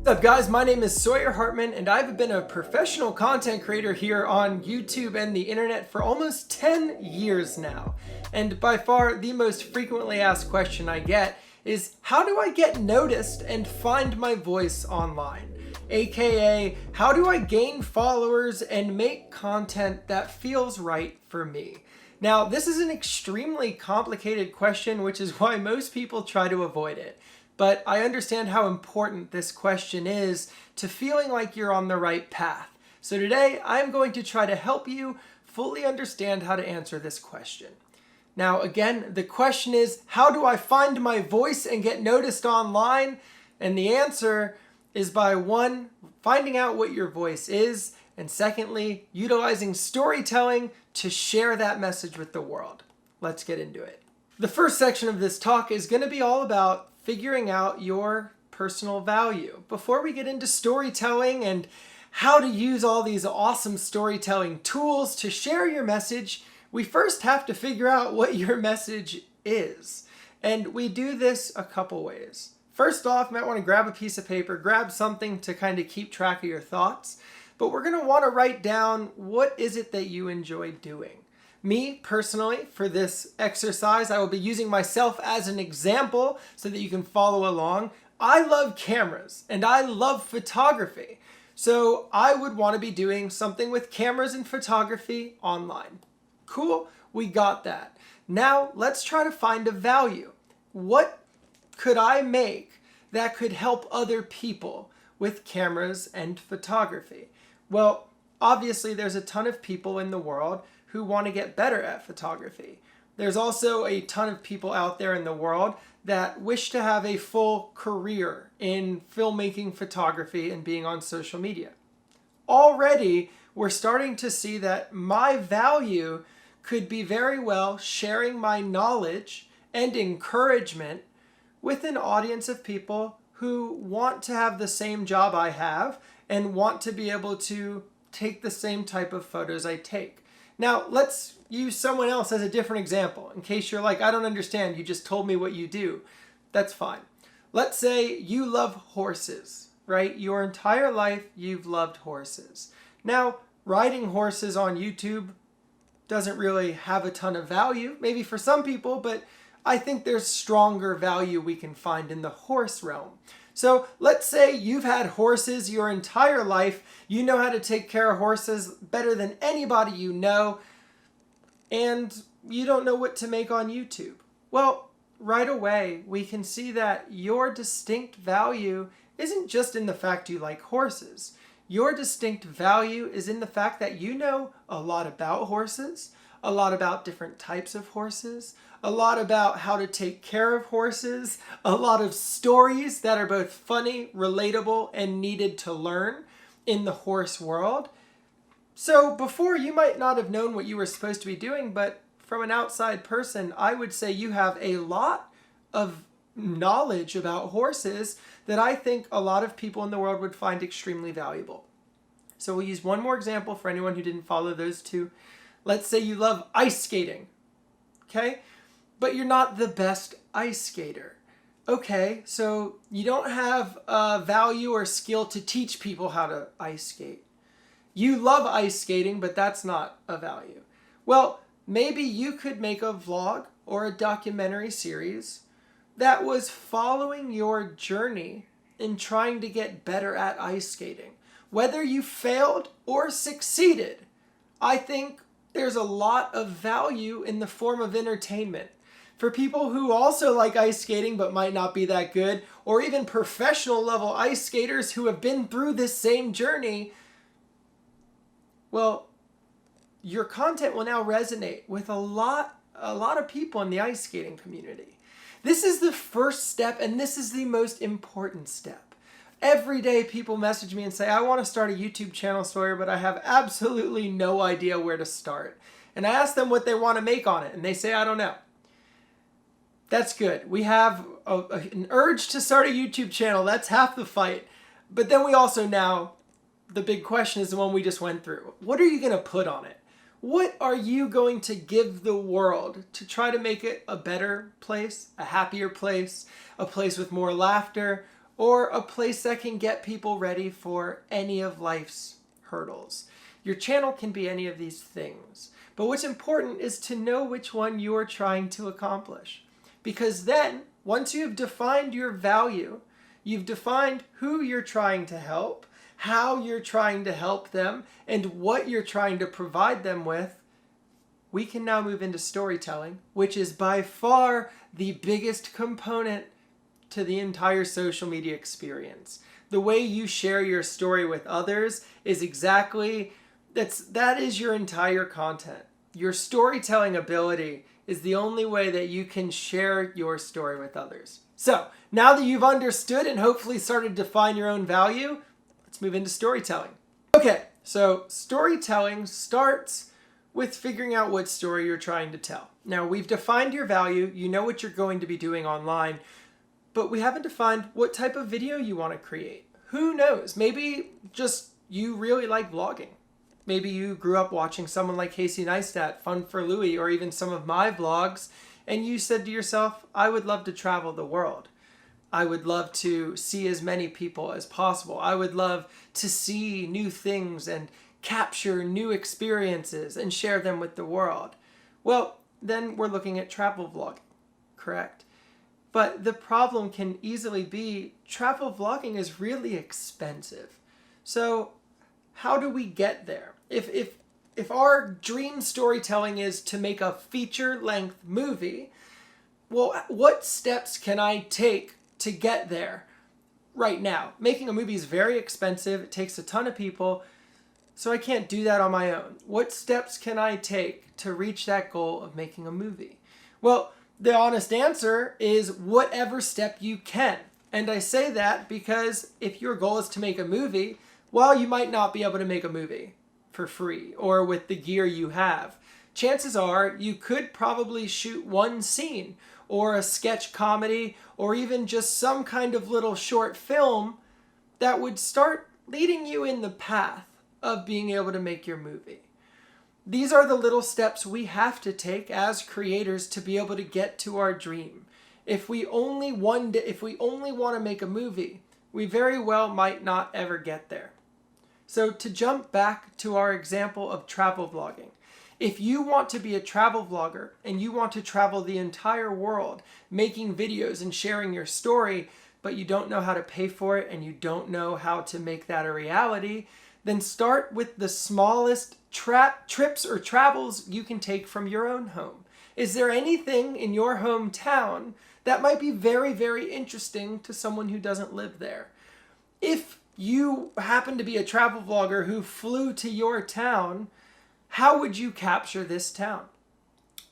What's up guys, my name is Sawyer Hartman and I've been a professional content creator here on YouTube and the internet for almost 10 years now. And by far the most frequently asked question I get is, how do I get noticed and find my voice online? AKA, how do I gain followers and make content that feels right for me? Now, this is an extremely complicated question, which is why most people try to avoid it. But I understand how important this question is to feeling like you're on the right path. So today, I'm going to try to help you fully understand how to answer this question. Now, again, the question is, how do I find my voice and get noticed online? And the answer is by one, finding out what your voice is, and secondly, utilizing storytelling to share that message with the world. Let's get into it. The first section of this talk is going to be all about figuring out your personal value. Before we get into storytelling and how to use all these awesome storytelling tools to share your message, we first have to figure out what your message is. And we do this a couple ways. First off, you might want to grab a piece of paper, grab something to kind of keep track of your thoughts, but we're going to want to write down, what is it that you enjoy doing? Me, personally, for this exercise, I will be using myself as an example so that you can follow along. I love cameras and I love photography. So I would want to be doing something with cameras and photography online. Cool, we got that. Now let's try to find a value. What could I make that could help other people with cameras and photography? Well, obviously there's a ton of people in the world who want to get better at photography. There's also a ton of people out there in the world that wish to have a full career in filmmaking, photography, and being on social media. Already, we're starting to see that my value could be very well sharing my knowledge and encouragement with an audience of people who want to have the same job I have and want to be able to take the same type of photos I take. Now, let's use someone else as a different example. In case you're like, I don't understand, you just told me what you do. That's fine. Let's say you love horses, right? Your entire life, you've loved horses. Now, riding horses on YouTube doesn't really have a ton of value, maybe for some people, but I think there's stronger value we can find in the horse realm. So let's say you've had horses your entire life. You know how to take care of horses better than anybody you know, and you don't know what to make on YouTube. Well, right away, we can see that your distinct value isn't just in the fact you like horses. Your distinct value is in the fact that you know a lot about horses, a lot about different types of horses, a lot about how to take care of horses, a lot of stories that are both funny, relatable, and needed to learn in the horse world. So before, you might not have known what you were supposed to be doing, but from an outside person, I would say you have a lot of knowledge about horses that I think a lot of people in the world would find extremely valuable. So we'll use one more example for anyone who didn't follow those two. Let's say you love ice skating, okay? But you're not the best ice skater. Okay, so you don't have value or skill to teach people how to ice skate. You love ice skating, but that's not a value. Well, maybe you could make a vlog or a documentary series that was following your journey in trying to get better at ice skating. Whether you failed or succeeded, I think there's a lot of value in the form of entertainment. For people who also like ice skating but might not be that good, or even professional level ice skaters who have been through this same journey, well, your content will now resonate with a lot of people in the ice skating community. This is the first step, and this is the most important step. Every day people message me and say, I want to start a YouTube channel, Sawyer, but I have absolutely no idea where to start. And I ask them what they want to make on it, and they say, I don't know. That's good. We have an urge to start a YouTube channel. That's half the fight. But then we also now, the big question is the one we just went through. What are you going to put on it? What are you going to give the world to try to make it a better place, a happier place, a place with more laughter, or a place that can get people ready for any of life's hurdles. Your channel can be any of these things. But what's important is to know which one you are trying to accomplish. Because then, once you've defined your value, you've defined who you're trying to help, how you're trying to help them, and what you're trying to provide them with, we can now move into storytelling, which is by far the biggest component to the entire social media experience. The way you share your story with others is that is your entire content. Your storytelling ability is the only way that you can share your story with others. So now that you've understood and hopefully started to define your own value, let's move into storytelling. Okay, so storytelling starts with figuring out what story you're trying to tell. Now, we've defined your value, you know what you're going to be doing online, but we haven't defined what type of video you want to create. Who knows? Maybe just you really like vlogging. Maybe you grew up watching someone like Casey Neistat, Fun for Louie, or even some of my vlogs, and you said to yourself, I would love to travel the world. I would love to see as many people as possible. I would love to see new things and capture new experiences and share them with the world. Well, then we're looking at travel vlogging, correct? But the problem can easily be travel vlogging is really expensive. So how do we get there? If our dream storytelling is to make a feature-length movie, well, what steps can I take to get there right now? Making a movie is very expensive. It takes a ton of people. So I can't do that on my own. What steps can I take to reach that goal of making a movie? Well, the honest answer is whatever step you can. And I say that because if your goal is to make a movie, well, you might not be able to make a movie for free or with the gear you have. Chances are you could probably shoot one scene or a sketch comedy or even just some kind of little short film that would start leading you in the path of being able to make your movie. These are the little steps we have to take as creators to be able to get to our dream. If we only want to make a movie, we very well might not ever get there. So to jump back to our example of travel vlogging, if you want to be a travel vlogger and you want to travel the entire world making videos and sharing your story, but you don't know how to pay for it and you don't know how to make that a reality, then start with the smallest trips or travels you can take from your own home. Is there anything in your hometown that might be very, very interesting to someone who doesn't live there? If you happen to be a travel vlogger who flew to your town, how would you capture this town?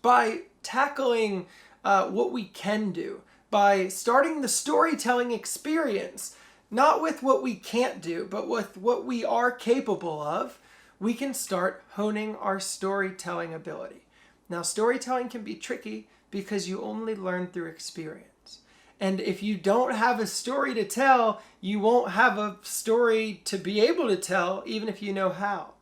By tackling what we can do, by starting the storytelling experience, not with what we can't do, but with what we are capable of, we can start honing our storytelling ability. Now, storytelling can be tricky because you only learn through experience. And if you don't have a story to tell, you won't have a story to be able to tell, even if you know how.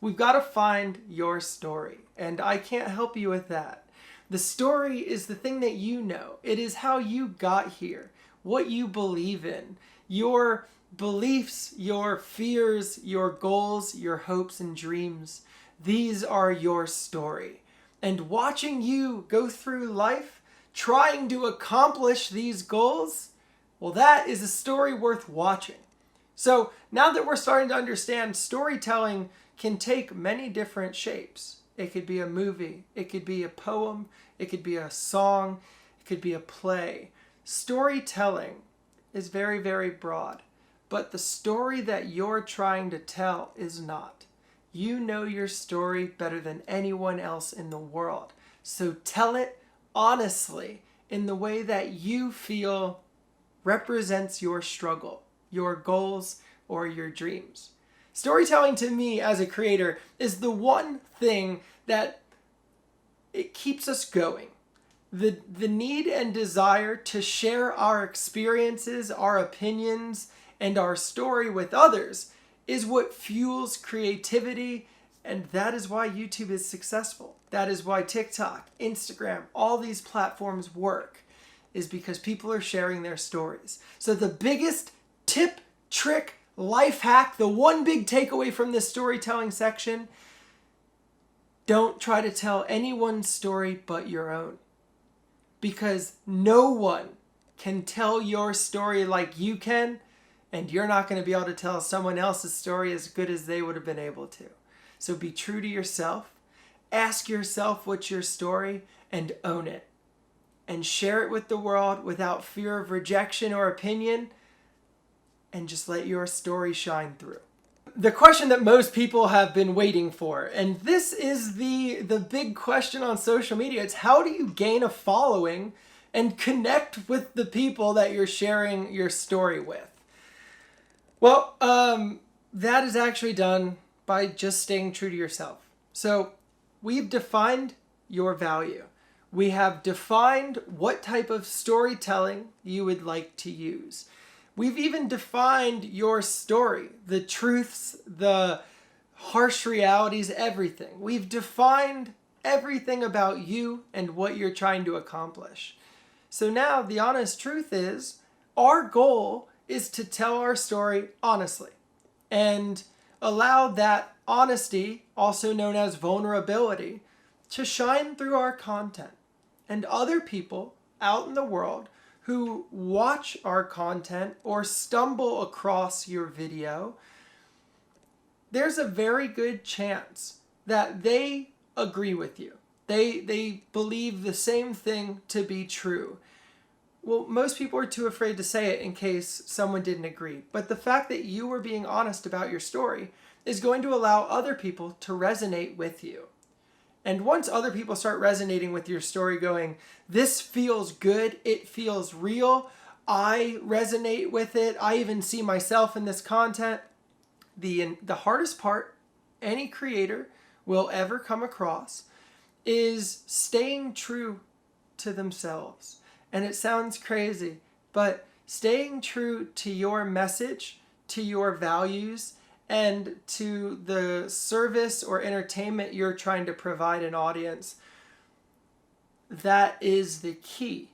We've got to find your story, and I can't help you with that. The story is the thing that you know. It is how you got here, what you believe in, your beliefs, your fears, your goals, your hopes and dreams. These are your story. And watching you go through life trying to accomplish these goals, well, that is a story worth watching. So now that we're starting to understand, storytelling can take many different shapes. It could be a movie, it could be a poem, it could be a song, it could be a play. Storytelling is very, very broad, but the story that you're trying to tell is not. You know your story better than anyone else in the world. So tell it honestly in the way that you feel represents your struggle, your goals, or your dreams. Storytelling to me as a creator is the one thing that it keeps us going. The need and desire to share our experiences, our opinions, and our story with others is what fuels creativity, and that is why YouTube is successful. That is why TikTok, Instagram, all these platforms work. is because people are sharing their stories. So the biggest tip, trick, life hack, the one big takeaway from this storytelling section: don't try to tell anyone's story but your own. Because no one can tell your story like you can, and you're not going to be able to tell someone else's story as good as they would have been able to. So be true to yourself, ask yourself what's your story, and own it. And share it with the world without fear of rejection or opinion, and just let your story shine through. The question that most people have been waiting for, and this is the big question on social media, it's how do you gain a following and connect with the people that you're sharing your story with? Well, that is actually done by just staying true to yourself. So we've defined your value. We have defined what type of storytelling you would like to use. We've even defined your story, the truths, the harsh realities, everything. We've defined everything about you and what you're trying to accomplish. So now the honest truth is, our goal is to tell our story honestly and allow that honesty, also known as vulnerability, to shine through our content. And other people out in the world who watch our content or stumble across your video, there's a very good chance that they agree with you. They believe the same thing to be true. Well, most people are too afraid to say it in case someone didn't agree. But the fact that you were being honest about your story is going to allow other people to resonate with you. And once other people start resonating with your story, going, this feels good, it feels real, I resonate with it, I even see myself in this content, the hardest part any creator will ever come across is staying true to themselves. And it sounds crazy, but staying true to your message, to your values, and to the service or entertainment you're trying to provide an audience, that is the key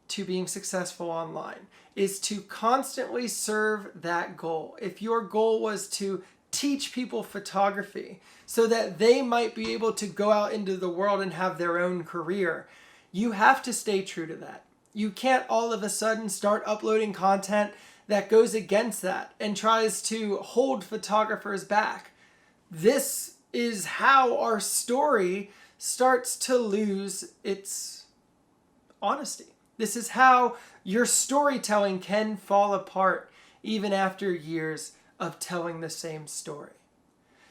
to being successful online, is to constantly serve that goal. If your goal was to teach people photography so that they might be able to go out into the world and have their own career, you have to stay true to that. You can't all of a sudden start uploading content that goes against that and tries to hold photographers back. This is how our story starts to lose its honesty. This is how your storytelling can fall apart even after years of telling the same story.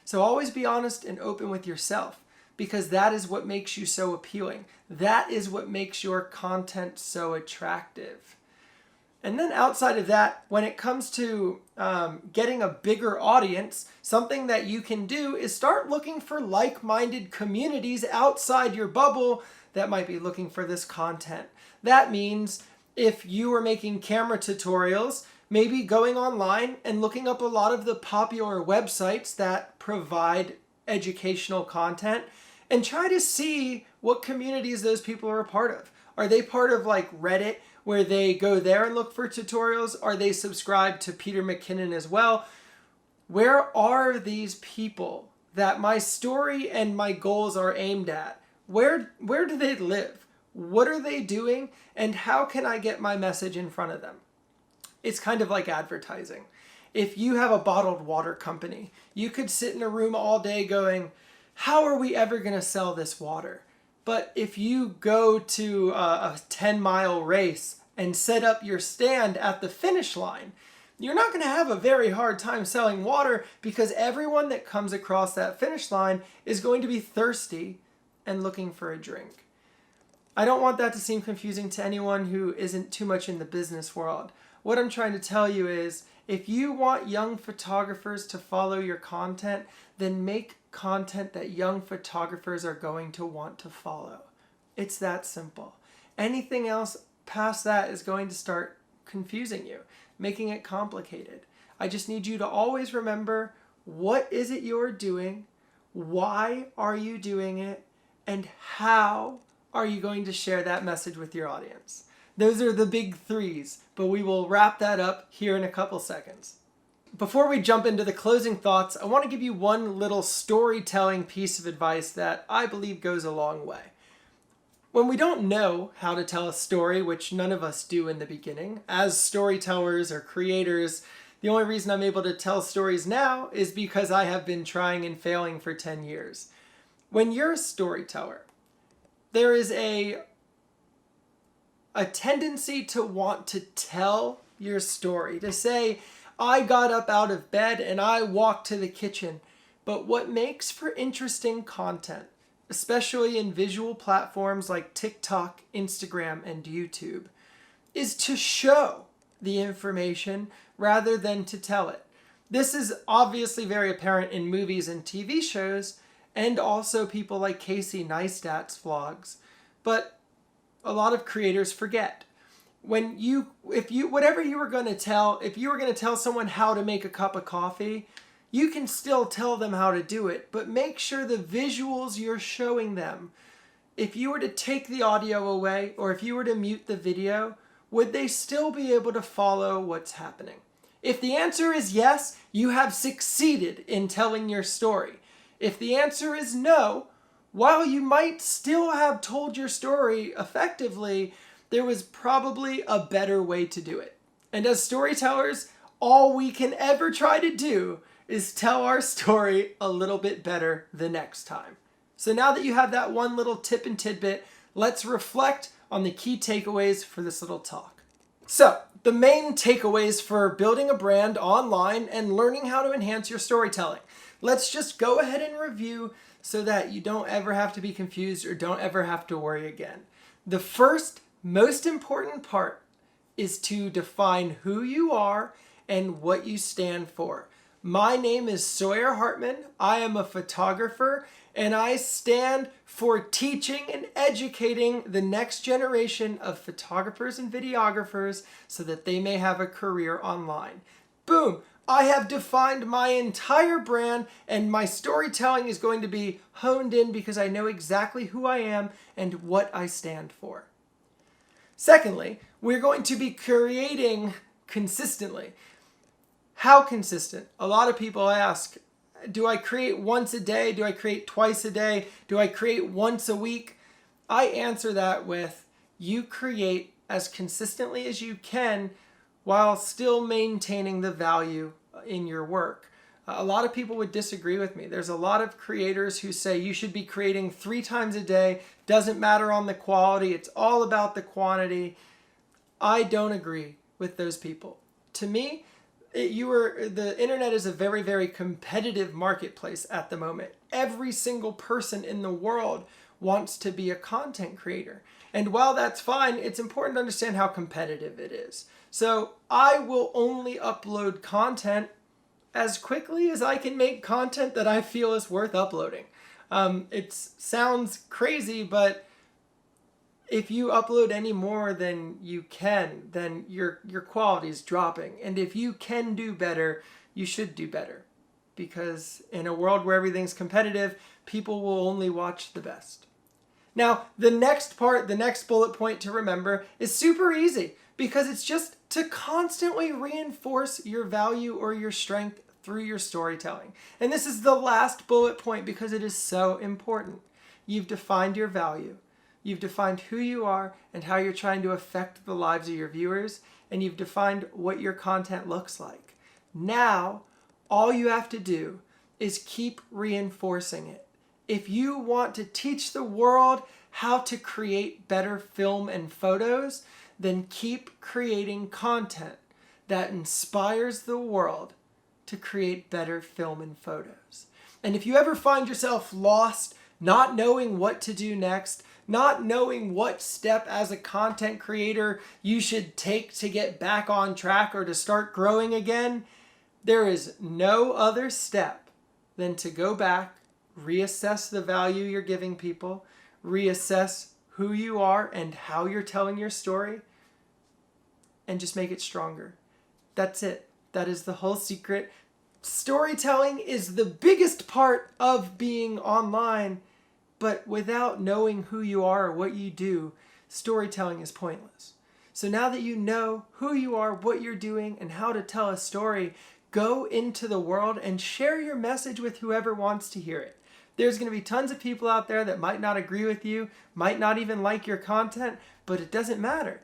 So always be honest and open with yourself, because that is what makes you so appealing. That is what makes your content so attractive. And then outside of that, when it comes to getting a bigger audience, something that you can do is start looking for like-minded communities outside your bubble that might be looking for this content. That means if you are making camera tutorials, maybe going online and looking up a lot of the popular websites that provide educational content and try to see what communities those people are a part of. Are they part of like Reddit, where they go there and look for tutorials? Are they subscribed to Peter McKinnon as well? Where are these people that my story and my goals are aimed at? Where do they live? What are they doing? And how can I get my message in front of them? It's kind of like advertising. If you have a bottled water company, you could sit in a room all day going, how are we ever going to sell this water? But if you go to a 10-mile race and set up your stand at the finish line, you're not going to have a very hard time selling water, because everyone that comes across that finish line is going to be thirsty and looking for a drink. I don't want that to seem confusing to anyone who isn't too much in the business world. What I'm trying to tell you is, if you want young photographers to follow your content, then make content that young photographers are going to want to follow. It's that simple. Anything else past that is going to start confusing you, making it complicated. I just need you to always remember, what is it you're doing? Why are you doing it? And how are you going to share that message with your audience? Those are the big threes, but we will wrap that up here in a couple seconds. Before we jump into the closing thoughts, I want to give you one little storytelling piece of advice that I believe goes a long way. When we don't know how to tell a story, which none of us do in the beginning, as storytellers or creators, the only reason I'm able to tell stories now is because I have been trying and failing for 10 years. When you're a storyteller, there is a tendency to want to tell your story, to say, I got up out of bed and I walked to the kitchen. But what makes for interesting content, especially in visual platforms like TikTok, Instagram, and YouTube, is to show the information rather than to tell it. This is obviously very apparent in movies and TV shows, and also people like Casey Neistat's vlogs. But a lot of creators forget. If you were going to tell someone how to make a cup of coffee, you can still tell them how to do it, but make sure the visuals you're showing them, if you were to take the audio away or if you were to mute the video, would they still be able to follow what's happening? If the answer is yes, you have succeeded in telling your story. If the answer is no, while you might still have told your story effectively, there was probably a better way to do it. And as storytellers, all we can ever try to do is tell our story a little bit better the next time. So now that you have that one little tip and tidbit, let's reflect on the key takeaways for this little talk. So, the main takeaways for building a brand online and learning how to enhance your storytelling. Let's just go ahead and review so that you don't ever have to be confused or don't ever have to worry again. The first most important part is to define who you are and what you stand for. My name is Sawyer Hartman. I am a photographer, and I stand for teaching and educating the next generation of photographers and videographers so that they may have a career online. Boom! I have defined my entire brand, and my storytelling is going to be honed in because I know exactly who I am and what I stand for. Secondly, we're going to be creating consistently. How consistent? A lot of people ask, do I create once a day? Do I create twice a day? Do I create once a week? I answer that with, you create as consistently as you can while still maintaining the value in your work. A lot of people would disagree with me. There's a lot of creators who say you should be creating 3 times a day. Doesn't matter on the quality. It's all about the quantity. I don't agree with those people. To me, the internet is a very, very competitive marketplace at the moment. Every single person in the world wants to be a content creator. And while that's fine, it's important to understand how competitive it is. So I will only upload content as quickly as I can make content that I feel is worth uploading. It sounds crazy, but if you upload any more than you can, then your quality is dropping. And if you can do better, you should do better. Because in a world where everything's competitive, people will only watch the best. Now, the next bullet point to remember is super easy because it's just to constantly reinforce your value or your strength through your storytelling. And this is the last bullet point because it is so important. You've defined your value. You've defined who you are and how you're trying to affect the lives of your viewers, and you've defined what your content looks like. Now, all you have to do is keep reinforcing it. If you want to teach the world how to create better film and photos, then keep creating content that inspires the world to create better film and photos. And if you ever find yourself lost, not knowing what to do next, not knowing what step as a content creator you should take to get back on track or to start growing again, there is no other step than to go back, reassess the value you're giving people, reassess who you are and how you're telling your story, and just make it stronger. That's it. That is the whole secret. Storytelling is the biggest part of being online, but without knowing who you are or what you do, storytelling is pointless. So now that you know who you are, what you're doing, and how to tell a story, go into the world and share your message with whoever wants to hear it. There's going to be tons of people out there that might not agree with you, might not even like your content, but it doesn't matter.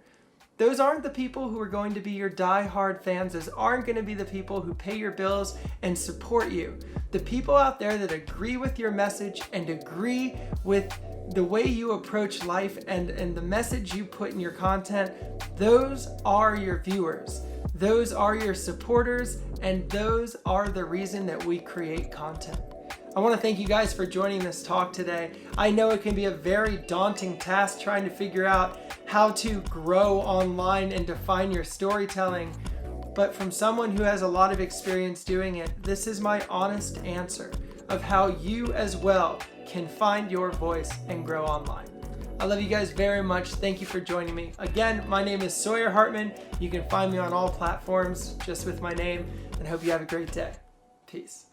Those aren't the people who are going to be your die-hard fans. Those aren't going to be the people who pay your bills and support you. The people out there that agree with your message and agree with the way you approach life and the message you put in your content, those are your viewers. Those are your supporters, and those are the reason that we create content. I want to thank you guys for joining this talk today. I know it can be a very daunting task trying to figure out how to grow online and define your storytelling, but from someone who has a lot of experience doing it, this is my honest answer of how you as well can find your voice and grow online. I love you guys very much. Thank you for joining me. Again, my name is Sawyer Hartman. You can find me on all platforms just with my name, and I hope you have a great day. Peace.